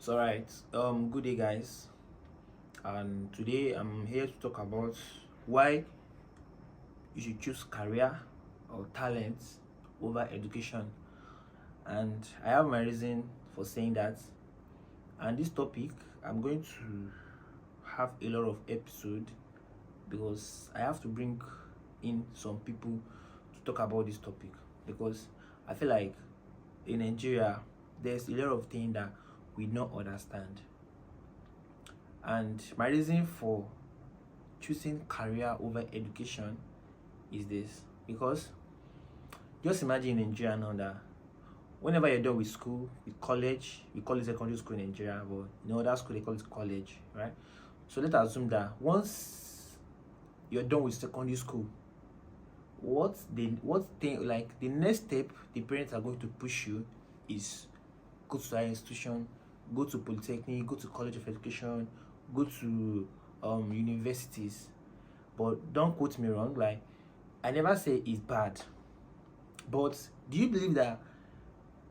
All right. Good day, guys. And today I'm here to talk about why you should choose career or talent over education. And I have my reason for saying that. And this topic, I'm going to have a lot of episode because I have to bring in some people to talk about this topic because I feel like in Nigeria there's a lot of things that we don't understand. And my reason for choosing career over education is this because just imagine in Nigeria now that whenever you're done with school, with college, we call it secondary school in Nigeria, but in other school they call it college, right? So let's assume that once you're done with secondary school, the next step the parents are going to push you is go to higher institution, go to polytechnic, go to college of education, go to universities. But don't quote me wrong, like I never say it's bad. But do you believe that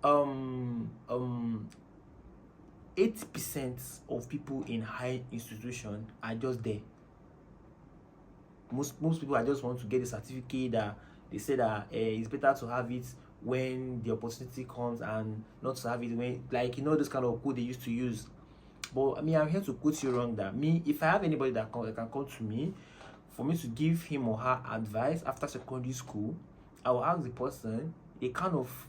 80% of people in high institution are just there? Most people are just want to get a certificate that they say that it's better to have it when the opportunity comes and not to have it when, like, this kind of code they used to use. But I mean, I'm here to quote you wrong that me, if I have anybody that can come to me for me to give him or her advice after secondary school, I will ask the person the kind of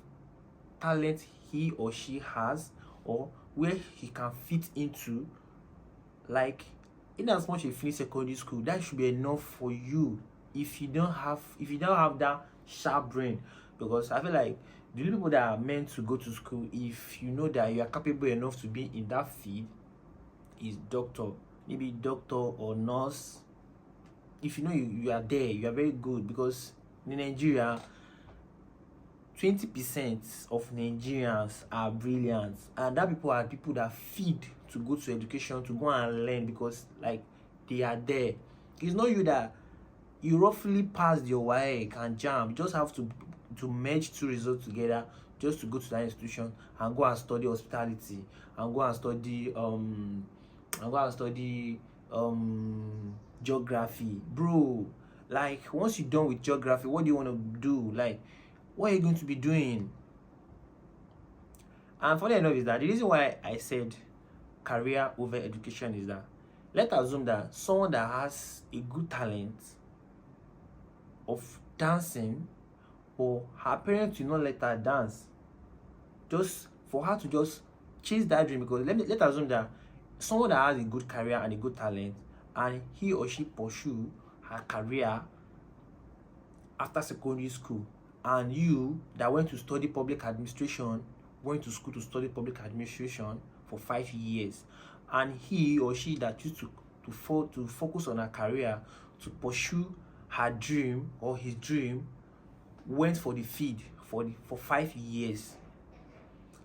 talent he or she has or where he can fit into. Like, in as much as you finish secondary school, that should be enough for you if you don't have that sharp brain. Because I feel like the only people that are meant to go to school, if you know that you are capable enough to be in that field, is doctor, maybe doctor or nurse. If you know you are there, you are very good. Because in Nigeria 20% of Nigerians are brilliant, and that people are people that feed to go to education to go and learn because like they are there. It's not you that you roughly passed your WAEC and JAMB. You just have to merge two results together just to go to that institution and go and study hospitality and go and study geography, bro. Like, once you're done with geography, what do you want to do? Like, what are you going to be doing? And funny enough is that the reason why I said career over education is that let's assume that someone that has a good talent of dancing, or her parents will not let her dance, just for her to just chase that dream. Because let's assume that someone that has a good career and a good talent, and he or she pursue her career after secondary school, and you that went to study public administration went to school to study public administration for 5 years, and he or she that choose to focus on her career to pursue her dream or his dream went for the field for 5 years.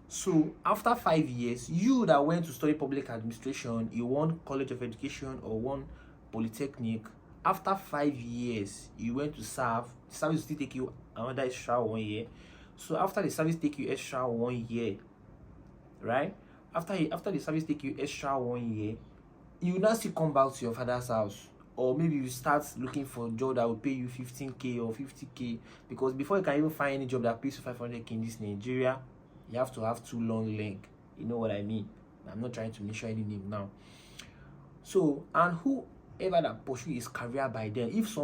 So after 5 years, you that went to study public administration in one college of education or one polytechnic, after 5 years you went to serve. The service will still take you another extra 1 year. So after the service take you extra 1 year, right? After the service take you extra 1 year, you will now still come back to your father's house, or maybe you start looking for a job that will pay you 15k or 50k. Because before you can even find any job that pays you 500k in this Nigeria, you have to have 2 long leg. You know what I mean? I'm not trying to mention any name now. So, and whoever that pursue his career by then, if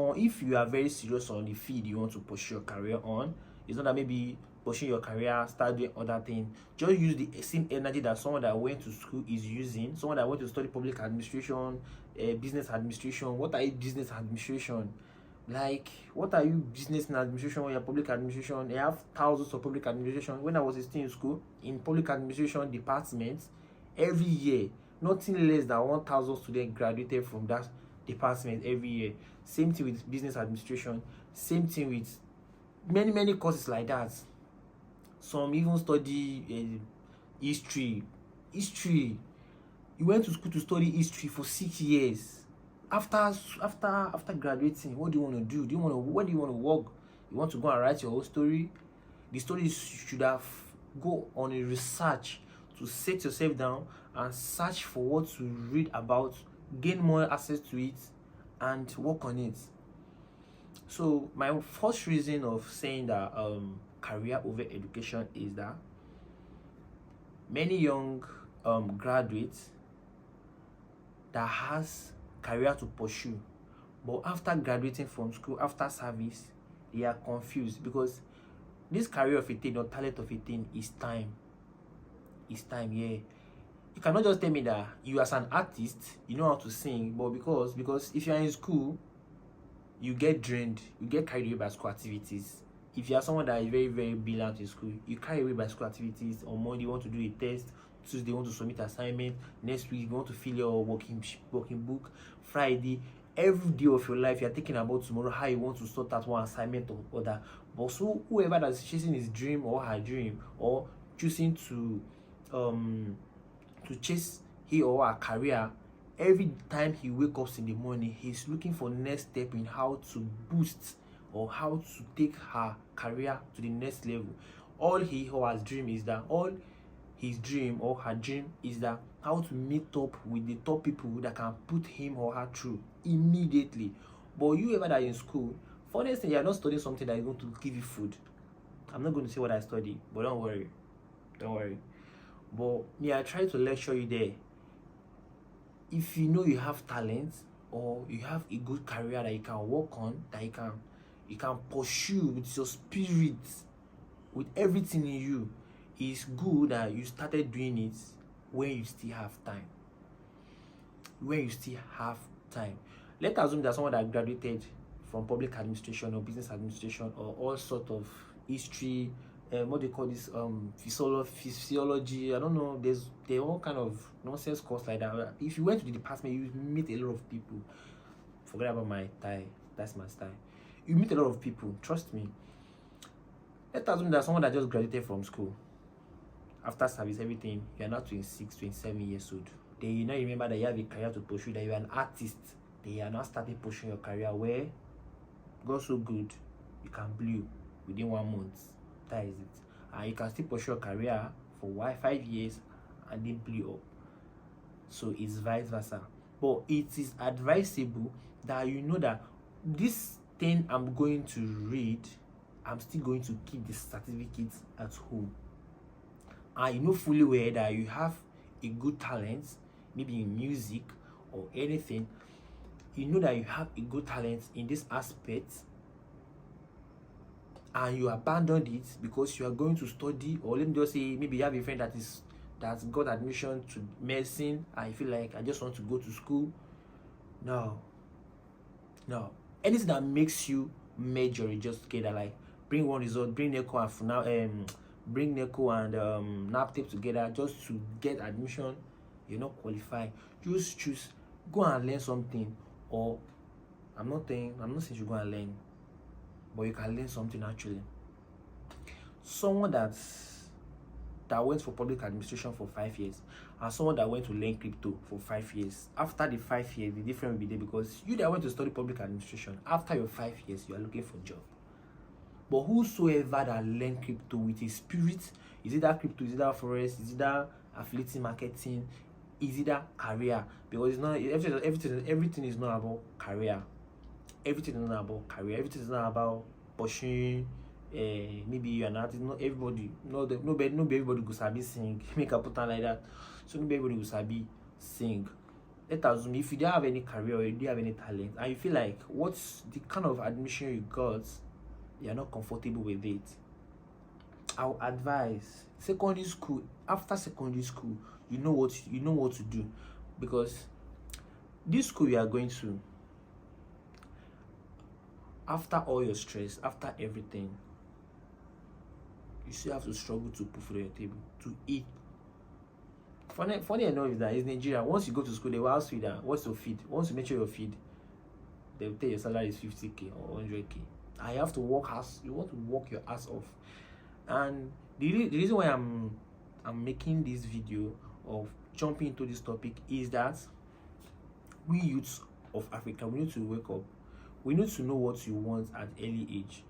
you are very serious on the field you want to pursue your career on, it's not that maybe pursue your career, start doing other things. Just use the same energy that someone that went to school is using. Someone that went to study public administration, business administration. What are you business administration? Like, what are you business and administration or your public administration? They have thousands of public administration. When I was still in school, in public administration departments, every year, nothing less than 1,000 students graduated from that department every year. Same thing with business administration. Same thing with many courses like that. Some even study history. You went to school to study history for 6 years. After graduating, what do you want to do? Where do you want to work? You want to go and write your own story? The story should have go on a research to set yourself down and search for what to read about, gain more access to it, and work on it. So my first reason of saying that career over education is that many young graduates that has career to pursue, but after graduating from school, after service, they are confused, because this career of a thing or talent of a thing is time. It's time, yeah. You cannot just tell me that you as an artist, you know how to sing, but because if you're in school, you get drained, you get carried away by school activities. If you are someone that is very, very brilliant in school, you carry away by school activities. On Monday, you want to do a test. Tuesday, you want to submit assignment. Next week, you want to fill your working book. Friday, every day of your life, you are thinking about tomorrow, how you want to sort out one assignment or other. But so whoever that's chasing his dream or her dream, or choosing to chase he or her career, every time he wakes up in the morning, he's looking for next step in how to boost or how to take her career to the next level. All he or her dream is that how to meet up with the top people that can put him or her through immediately. But you ever that in school, for instance, you're not studying something that is going to give you food. I'm not going to say what I study, but don't worry. But me, I try to lecture you there. If you know you have talent, or you have a good career that you can work on, that you can pursue with your spirit, with everything in you, it's good that you started doing it when you still have time. Let's assume that someone that graduated from public administration or business administration or all sort of history, what they call this, physiology, I don't know, there's all kind of nonsense course like that. If you went to the department, you meet a lot of people. Forget about my tie, that's my style. You meet a lot of people, trust me. Let's assume that someone that just graduated from school, after service, everything, you're now 26, 27 years old. Then you now remember that you have a career to pursue, that you're an artist. Then you are now starting pushing your career where God so good, you can blow within 1 month. That is it. And you can still pursue your career for 5 years and then blow up. So it's vice versa. But it is advisable that you know that this thing I'm going to read, I'm still going to keep the certificate at home. And you know fully well that you have a good talent, maybe in music or anything. You know that you have a good talent in this aspect, and you abandoned it because you are going to study, or let me just say, maybe you have a friend that's got admission to medicine, and you feel like, I just want to go to school. No. Anything that makes you major just together, like bring one result, bring NECO and NAPTEP together just to get admission, you're not qualified. Just choose, go and learn something. Or I'm not saying you go and learn, but you can learn something actually. Someone that went for public administration for 5 years, and someone that went to learn crypto for 5 years. After the 5 years, the difference will be there, because you that went to study public administration, after your 5 years, you are looking for a job. But whosoever that learn crypto with a spirit, is it that crypto, is it that forex, is it that affiliate marketing, is it that career? Because it's not everything is not about career. Everything is not about career. Everything is not about pushing. Maybe you're an artist. Not everybody. Not everybody go sabi sing. Make a put on like that. So not everybody go sabi sing. Let us assume if you don't have any career or you don't have any talent, and you feel like what's the kind of admission you got, you're not comfortable with it, I'll advise secondary school. After secondary school, you know what to do, because this school you are going to, after all your stress, after everything, you still have to struggle to put food on your table, to eat. Funny enough is that in Nigeria, once you go to school, they will ask you that what's your feed. Once you make sure your feed, they will tell your salary is 50k or 100k. And you have to work ass. You want to work your ass off. And the reason why I'm making this video of jumping into this topic is that we youths of Africa, we need to wake up. We need to know what you want at early age.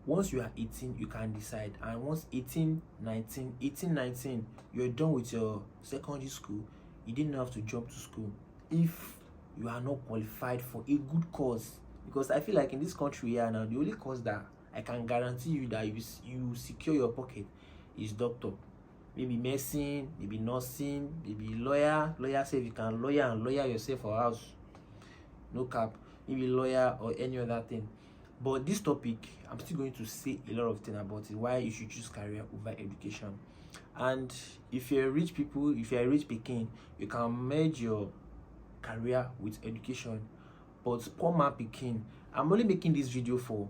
Once you are 18, you can decide. And once 18, 19, you're done with your secondary school, you didn't have to jump to school if you are not qualified for a good course. Because I feel like in this country here now, the only course that I can guarantee you that you secure your pocket is doctor. Maybe medicine, maybe nursing, maybe lawyer. Lawyer say if you can lawyer yourself for house. No cap. Maybe lawyer or any other thing. But this topic, I'm still going to say a lot of things about it, why you should choose career over education. And if you're rich people, if you're a rich Peking, you can merge your career with education. But poor man Peking, I'm only making this video for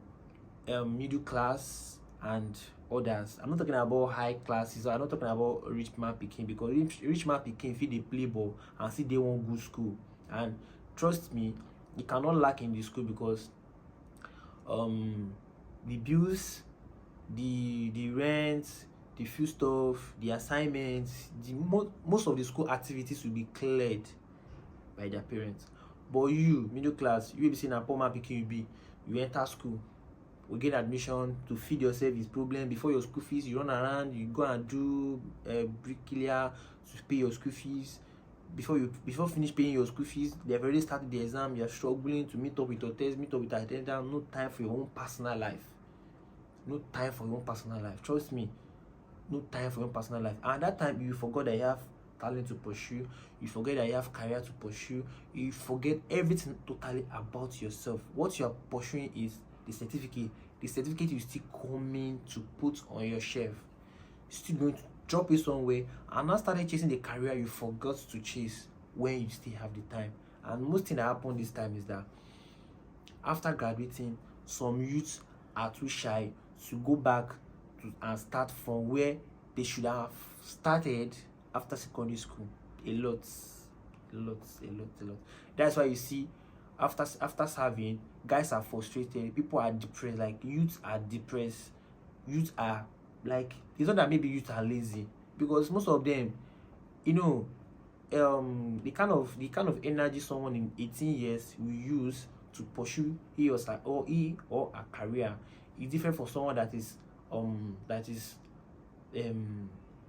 middle class and others. I'm not talking about high classes. I'm not talking about rich man Peking, because rich man Peking feel they play ball and see they want good school. And trust me, you cannot lack in the school, because the bills, the rent, the food stuff, the assignments, most of the school activities will be cleared by their parents. But you, middle class, you will be saying a poor man Peking, you enter school, you get admission to feed yourself is problem. Before your school fees, you run around, you go and do bricklayer to pay your school fees. Before finish paying your school fees, they have already started the exam. You're struggling to meet up with your test, meet up with attendance. No time for your own personal life. No time for your own personal life. Trust me, no time for your own personal life. And at that time, you forgot that you have talent to pursue. You forget that you have career to pursue. You forget everything totally about yourself. What you are pursuing is the certificate. The certificate is still coming to put on your shelf. You're still going to drop it somewhere, and now started chasing the career you forgot to chase when you still have the time. And most thing that happened this time is that after graduating, some youths are too shy to go back to and start from where they should have started after secondary school. A lot. That's why you see, after serving, guys are frustrated, people are depressed, like youths are depressed, youths are like, it's not that maybe youths are lazy, because most of them, you know, the kind of energy someone in 18 years will use to pursue he or a career is different for someone that is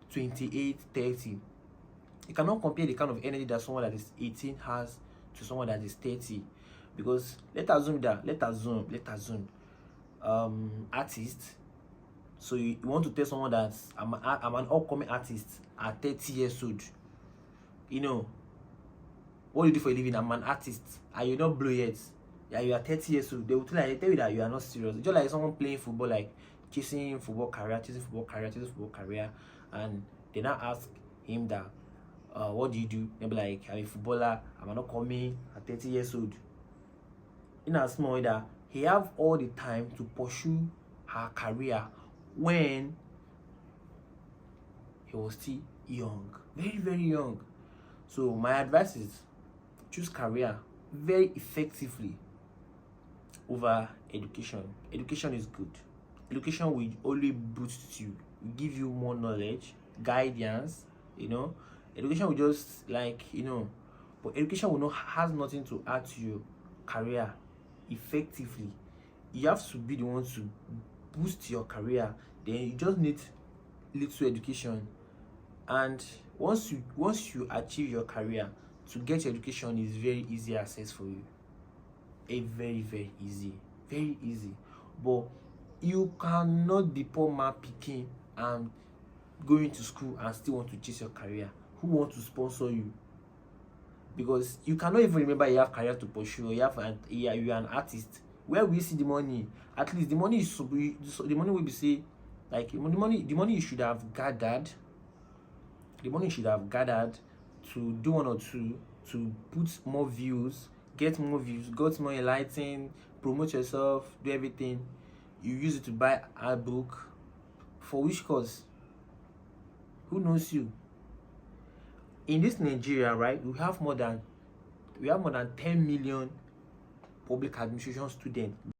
28, 30. You cannot compare the kind of energy that someone that is 18 has to someone that is 30. Because let's assume artist. So you want to tell someone that I'm an upcoming artist at 30 years old. You know, what do you do for a living? I'm an artist, and you don't blow yet. Yeah, you are 30 years old. They will tell you that you are not serious. Just like someone playing football, like chasing football career, and they now ask him that, what do you do? They'll be like, I'm a footballer, I'm an upcoming at 30 years old. In a small way that he have all the time to pursue her career when he was still young, very, very young. So my advice is choose career very effectively over education. Education is good. Education will only boost you, will give you more knowledge, guidance, you know. Education will just but education will not has nothing to add to your career effectively. You have to be the one to boost your career. Then you just need little education, and once you achieve your career, to get your education is very easy access for you. Very, very easy, very easy. But you cannot be poor man Peking and going to school and still want to chase your career. Who want to sponsor you? Because you cannot even remember you have career to pursue, or you are an artist. Where will you see the money? At least the money will be say, like the money you should have gathered. The money you should have gathered to do one or two, to put more views, get more enlightened, promote yourself, do everything. You use it to buy a book. For which cause? Who knows you? In this Nigeria, right, we have more than 10 million public administration students